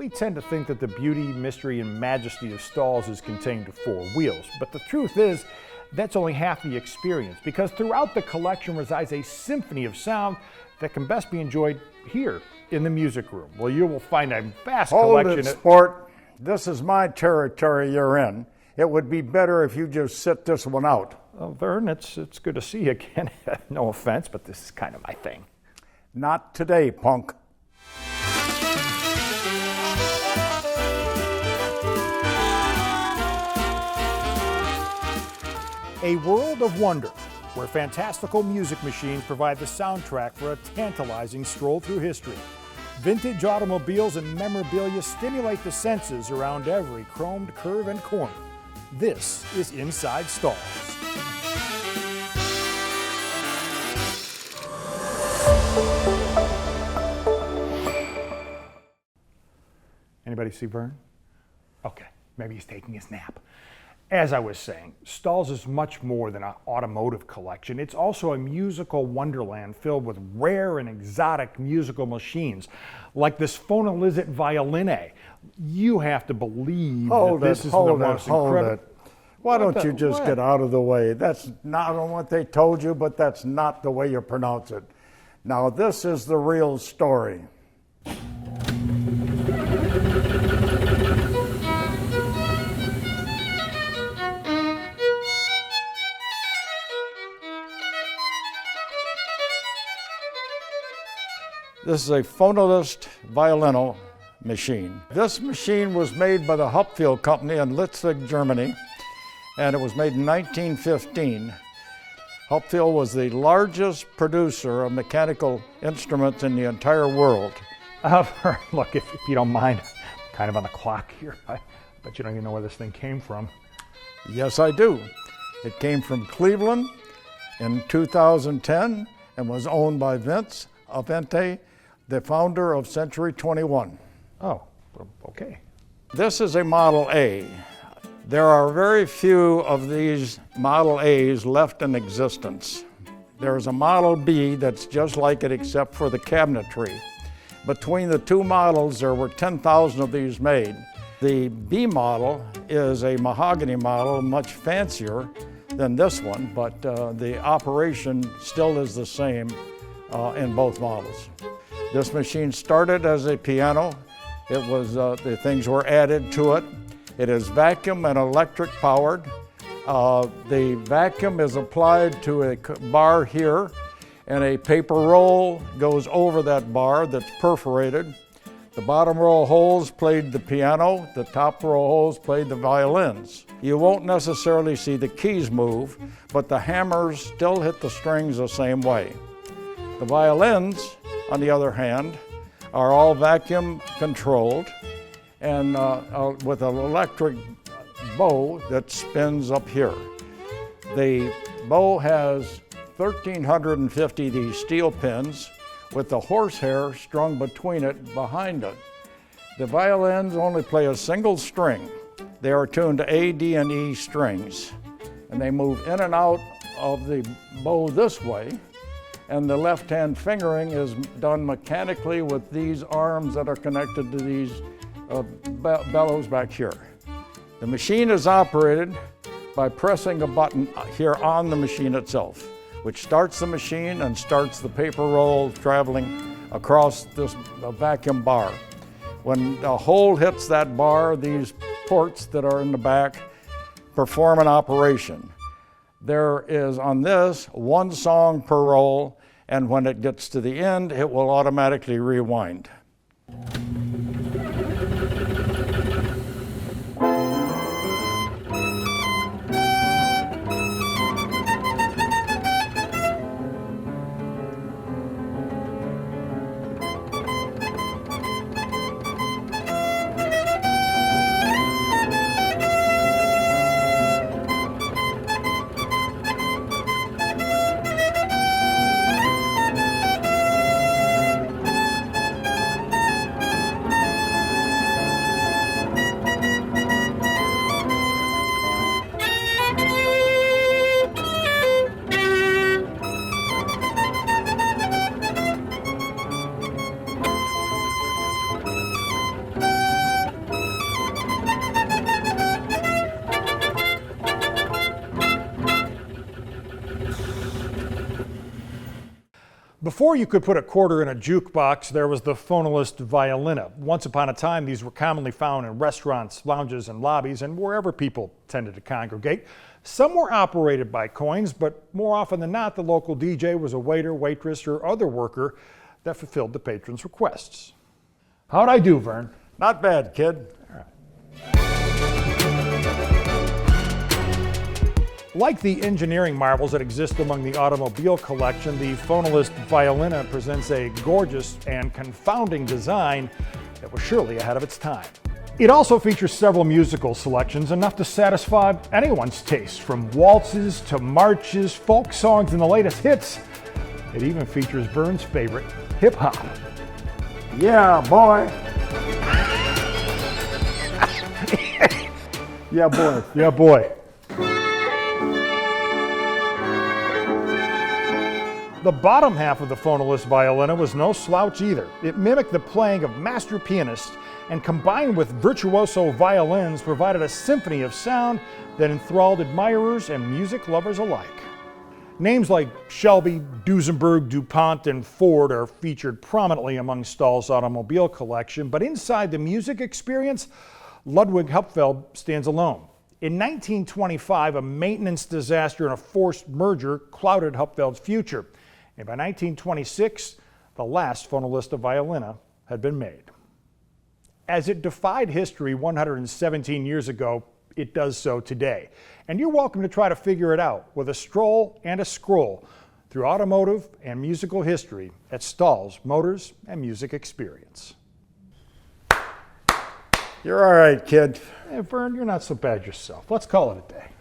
We tend to think that the beauty, mystery, and majesty of Stahls is contained to four wheels, but the truth is, that's only half the experience, because throughout the collection resides a symphony of sound that can best be enjoyed here in the music room, where you will find a vast collection of... Hold it, sport. This is my territory you're in. It would be better if you just sit this one out. Well, Vern, it's good to see you again. No offense, but this is kind of my thing. Not today, punk. A world of wonder, where fantastical music machines provide the soundtrack for a tantalizing stroll through history. Vintage automobiles and memorabilia stimulate the senses around every chromed curve and corner. This is Inside Stahls. Anybody see Vern? Okay, maybe he's taking his nap. As I was saying, Stahls is much more than an automotive collection. It's also a musical wonderland filled with rare and exotic musical machines, like this Phonolist Violina. You have to believe that this is the most incredible... Why don't you just get out of the way? That's not what they told you, but that's not the way you pronounce it. Now, this is the real story. This is a Phonolist Violina machine. This machine was made by the Hupfeld company in Leipzig, Germany, and it was made in 1915. Hupfeld was the largest producer of mechanical instruments in the entire world. Look, if you don't mind, I'm kind of on the clock here. I bet you don't even know where this thing came from. Yes, I do. It came from Cleveland in 2010 and was owned by Vince Avente, the founder of Century 21. Oh, okay. This is a Model A. There are very few of these Model A's left in existence. There's a Model B that's just like it except for the cabinetry. Between the two models, there were 10,000 of these made. The B model is a mahogany model, much fancier than this one, but the operation still is the same in both models. This machine started as a piano. It was, the things were added to it. It is vacuum and electric powered. The vacuum is applied to a bar here, and a paper roll goes over that bar that's perforated. The bottom row of holes played the piano, the top row of holes played the violins. You won't necessarily see the keys move, but the hammers still hit the strings the same way. The violins, on the other hand, are all vacuum controlled and with an electric bow that spins up here. The bow has 1,350 of these steel pins with the horsehair strung between it behind it. The violins only play a single string. They are tuned to A, D, and E strings, and they move in and out of the bow this way, and the left-hand fingering is done mechanically with these arms that are connected to these bellows back here. The machine is operated by pressing a button here on the machine itself, which starts the machine and starts the paper roll traveling across this vacuum bar. When the hole hits that bar, these ports that are in the back perform an operation. There is on this one song per roll, and when it gets to the end, it will automatically rewind. Before you could put a quarter in a jukebox, there was the Phonolist Violina. Once upon a time, these were commonly found in restaurants, lounges, and lobbies, and wherever people tended to congregate. Some were operated by coins, but more often than not, the local DJ was a waiter, waitress, or other worker that fulfilled the patron's requests. How'd I do, Vern? Not bad, kid. Like the engineering marvels that exist among the automobile collection, the Phonolist Violina presents a gorgeous and confounding design that was surely ahead of its time. It also features several musical selections, enough to satisfy anyone's taste, from waltzes to marches, folk songs, and the latest hits. It even features Vern's favorite, hip-hop. Yeah, boy. Yeah, boy. Yeah, boy. The bottom half of the Phonolist Violina was no slouch either. It mimicked the playing of master pianists and combined with virtuoso violins provided a symphony of sound that enthralled admirers and music lovers alike. Names like Shelby, Duesenberg, DuPont, and Ford are featured prominently among Stahls' automobile collection, but inside the music experience, Ludwig Hupfeld stands alone. In 1925, a maintenance disaster and a forced merger clouded Hupfeld's future. And by 1926, the last Phonolist Violina had been made. As it defied history 117 years ago, it does so today. And you're welcome to try to figure it out with a stroll and a scroll through automotive and musical history at Stahls Motors and Music Experience. You're all right, kid. Hey, Vern, you're not so bad yourself. Let's call it a day.